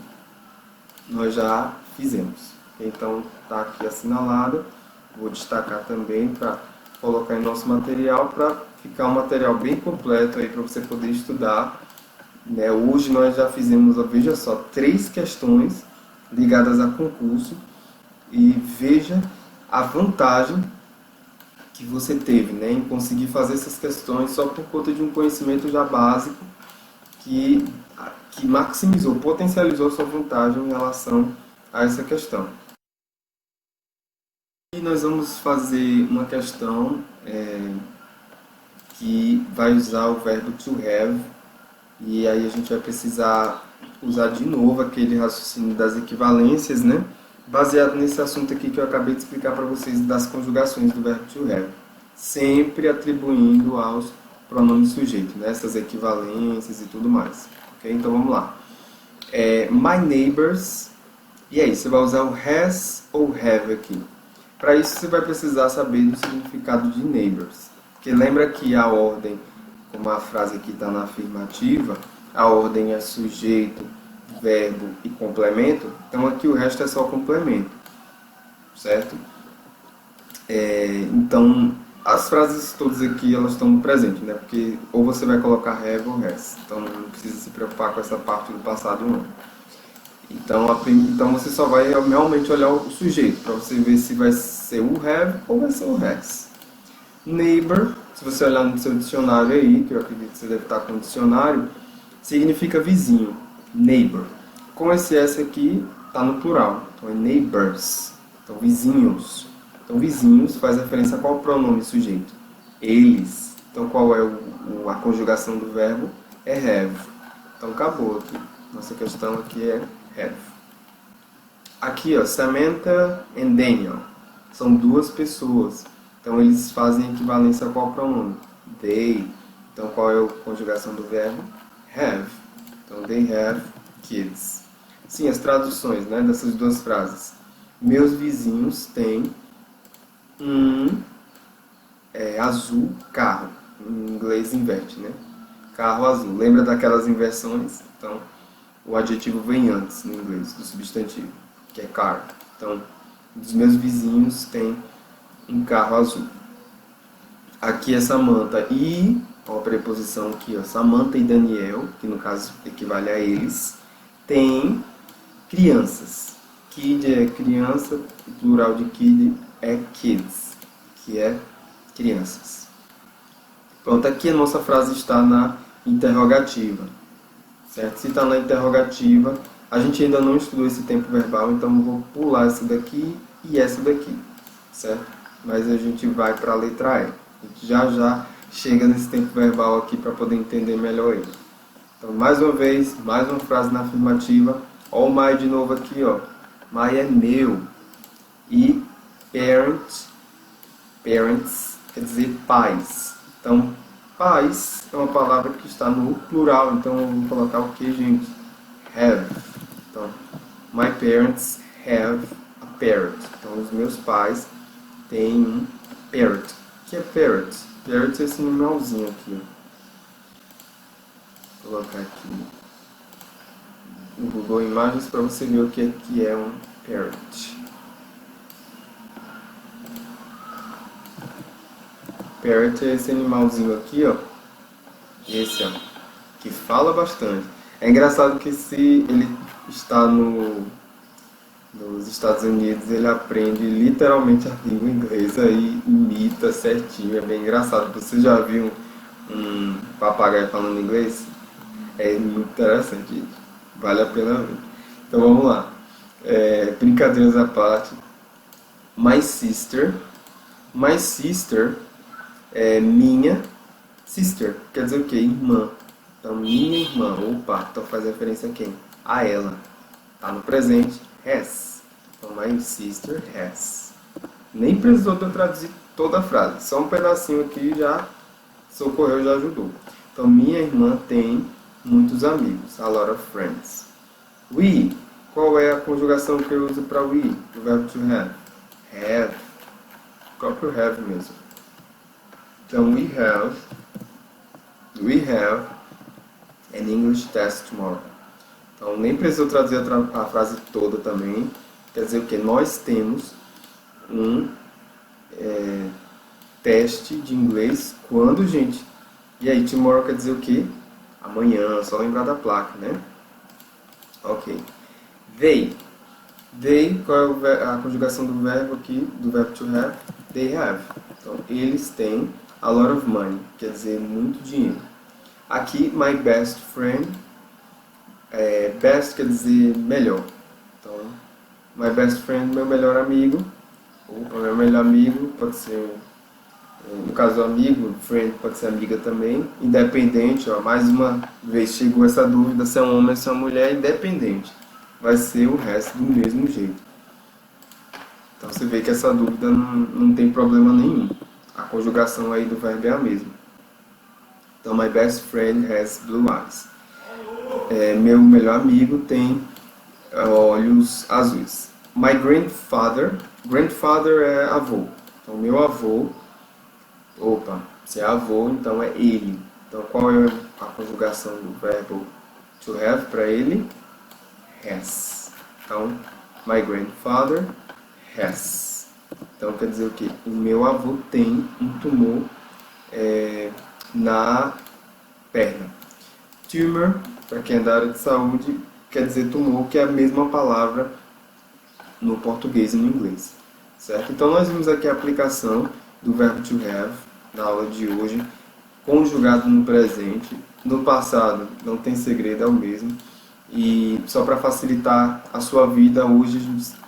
nós já fizemos. Então está aqui assinalada, vou destacar também para colocar em nosso material, para ficar um material bem completo aí para você poder estudar. Né? Hoje nós já fizemos, veja só, 3 questões ligadas a concurso, e veja a vantagem que você teve, né, em conseguir fazer essas questões só por conta de um conhecimento já básico que maximizou, potencializou sua vantagem em relação a essa questão. E nós vamos fazer uma questão que vai usar o verbo to have, e aí a gente vai precisar usar de novo aquele raciocínio das equivalências, né? Baseado nesse assunto aqui que eu acabei de explicar para vocês das conjugações do verbo to have, sempre atribuindo aos pronomes sujeitos, né? Essas equivalências e tudo mais. Okay? Então vamos lá. My neighbors, e aí, você vai usar o has ou have aqui. Para isso você vai precisar saber do significado de neighbors. Porque lembra que a ordem, como a frase aqui está na afirmativa, a ordem é sujeito, verbo e complemento, então aqui o resto é só complemento, certo? Então, as frases todas aqui, elas estão no presente, né? Porque ou você vai colocar have ou has, então não precisa se preocupar com essa parte do passado não. Então você só vai realmente olhar o sujeito, para você ver se vai ser o have ou vai ser o has. Neighbor, se você olhar no seu dicionário aí, que eu acredito que você deve estar com o dicionário, significa vizinho, neighbor. Com esse S aqui, está no plural, então é neighbors, então vizinhos. Então vizinhos faz referência a qual pronome sujeito? Eles. Então qual é a conjugação do verbo? É have. Então acabou aqui. Nossa questão aqui é have. Aqui, ó, Samantha and Daniel. São 2 pessoas. Então eles fazem equivalência a qual pronome? They. Então qual é a conjugação do verbo? Have. Então they have kids. Sim, as traduções, né, dessas 2 frases. Meus vizinhos têm azul carro. Em inglês inverte, né? Carro azul. Lembra daquelas inversões? Então o adjetivo vem antes no inglês do substantivo, que é car. Então, os meus vizinhos têm um carro azul. Aqui é Samantha e, ó, a preposição aqui, ó, Samantha e Daniel, que no caso equivale a eles, têm crianças. Kid é criança, o plural de kid é kids, que é crianças. Pronto, aqui a nossa frase está na interrogativa. Certo? Se está na interrogativa, a gente ainda não estudou esse tempo verbal, então eu vou pular essa daqui e essa daqui, certo? Mas a gente vai para a letra E. A gente já chega nesse tempo verbal aqui para poder entender melhor ele. Então, mais uma vez, mais uma frase na afirmativa. Ó o my de novo aqui, ó. My é meu. E parents quer dizer pais. Então, pais é uma palavra que está no plural, então eu vou colocar o que, gente? Have. Então, my parents have a parrot. Então, os meus pais têm um parrot. O que é parrot? Parrot é esse animalzinho aqui. Vou colocar aqui no Google Imagens para você ver o que é um parrot. Parrot é esse animalzinho aqui, ó. Esse, ó, que fala bastante. É engraçado que se ele está nos Estados Unidos, ele aprende literalmente a língua inglesa e imita certinho. É bem engraçado. Você já viu um papagaio falando inglês? É muito interessante, gente. Vale a pena ver. Então vamos lá. Brincadeiras à parte. My sister. My sister é minha sister. Quer dizer o quê? Irmã. Então, minha irmã. Opa, então faz referência a quem? A ela. Tá no presente. Has. Então, my sister has. Nem precisou de eu traduzir toda a frase. Só um pedacinho aqui já socorreu, já ajudou. Então, minha irmã tem muitos amigos, a lot of friends. We, qual é a conjugação que eu uso para we? O verbo to have. Have, o próprio have mesmo. Então, we have an English test tomorrow. Então, nem preciso traduzir a frase toda também. Quer dizer o que? Nós temos um teste de inglês quando, gente? E aí, tomorrow quer dizer o que? Amanhã, só lembrar da placa, né? Ok. They, qual é a conjugação do verbo aqui? Do verbo to have? They have. Então, eles têm a lot of money, quer dizer, muito dinheiro. Aqui, my best friend, best quer dizer melhor. Então, my best friend, meu melhor amigo. Opa, meu melhor amigo pode ser, no caso amigo, friend pode ser amiga também. Independente, ó, mais uma vez chegou essa dúvida se é um homem ou se é uma mulher, independente. Vai ser o resto do mesmo jeito. Então você vê que essa dúvida não tem problema nenhum. A conjugação aí do verbo é a mesma. Então, my best friend has blue eyes. Meu melhor amigo tem olhos azuis. My grandfather é avô. Então, meu avô, se é avô, então é ele. Então, qual é a conjugação do verbo to have para ele? Has. Então, my grandfather has. Então, quer dizer o quê? O meu avô tem um tumor na perna. Tumor, para quem é da área de saúde, quer dizer tumor, que é a mesma palavra no português e no inglês. Certo? Então, nós vimos aqui a aplicação do verbo to have na aula de hoje, conjugado no presente. No passado, não tem segredo, é o mesmo. E só para facilitar a sua vida, hoje a gente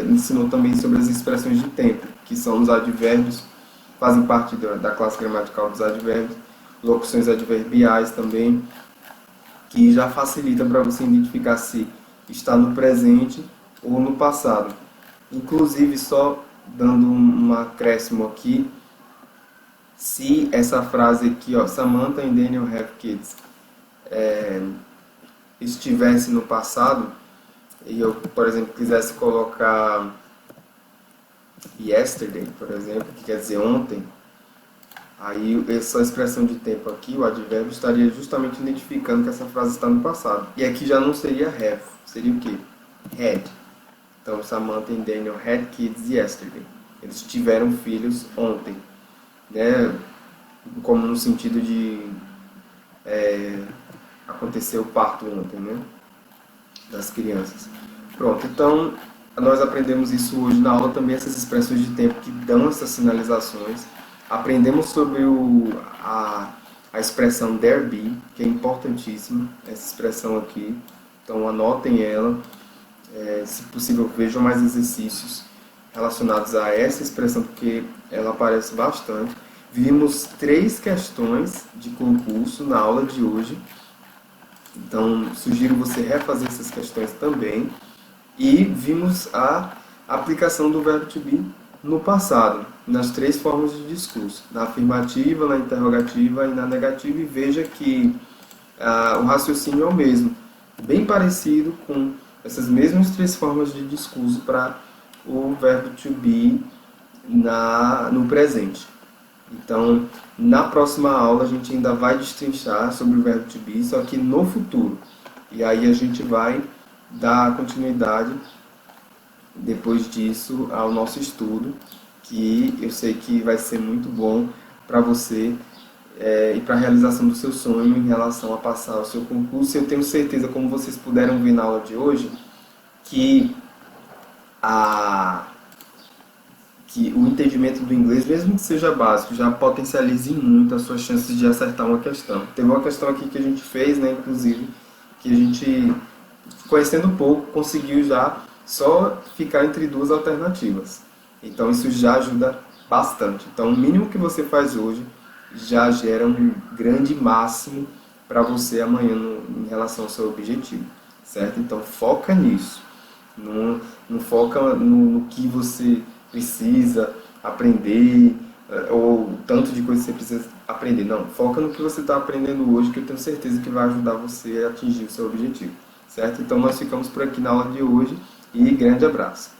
ensinou também sobre as expressões de tempo, que são os advérbios, fazem parte da classe gramatical dos advérbios, locuções adverbiais também, que já facilita para você identificar se está no presente ou no passado. Inclusive, só dando um acréscimo aqui, se essa frase aqui, ó, Samantha and Daniel have kids, estivesse no passado, e eu, por exemplo, quisesse colocar yesterday, por exemplo, que quer dizer ontem, aí essa expressão de tempo aqui, o advérbio, estaria justamente identificando que essa frase está no passado. E aqui já não seria have, seria o quê? Had. Então, Samantha e Daniel had kids yesterday. Eles tiveram filhos ontem. Né? Como no sentido de aconteceu o parto ontem, né? Das crianças. Pronto, então nós aprendemos isso hoje na aula também, essas expressões de tempo que dão essas sinalizações. Aprendemos sobre a expressão there be, que é importantíssima, essa expressão aqui. Então anotem ela, se possível vejam mais exercícios relacionados a essa expressão, porque ela aparece bastante. Vimos 3 questões de concurso na aula de hoje. Então, sugiro você refazer essas questões também. E vimos a aplicação do verbo to be no passado, nas 3 formas de discurso, na afirmativa, na interrogativa e na negativa. E veja que o raciocínio é o mesmo, bem parecido com essas mesmas 3 formas de discurso para o verbo to be no presente. Então, na próxima aula a gente ainda vai destrinchar sobre o verbo to be, só que no futuro. E aí a gente vai dar continuidade, depois disso, ao nosso estudo, que eu sei que vai ser muito bom para você e para a realização do seu sonho em relação a passar o seu concurso. Eu tenho certeza, como vocês puderam ver na aula de hoje, que o entendimento do inglês, mesmo que seja básico, já potencialize muito as suas chances de acertar uma questão. Teve uma questão aqui que a gente fez, né, inclusive, que a gente, conhecendo um pouco, conseguiu já só ficar entre 2 alternativas. Então isso já ajuda bastante. Então o mínimo que você faz hoje já gera um grande máximo para você amanhã em relação ao seu objetivo, certo? Então foca nisso. Não foca no que você precisa aprender ou o tanto de coisa que você precisa aprender. Não, foca no que você está aprendendo hoje, que eu tenho certeza que vai ajudar você a atingir o seu objetivo, certo? Então nós ficamos por aqui na aula de hoje e grande abraço.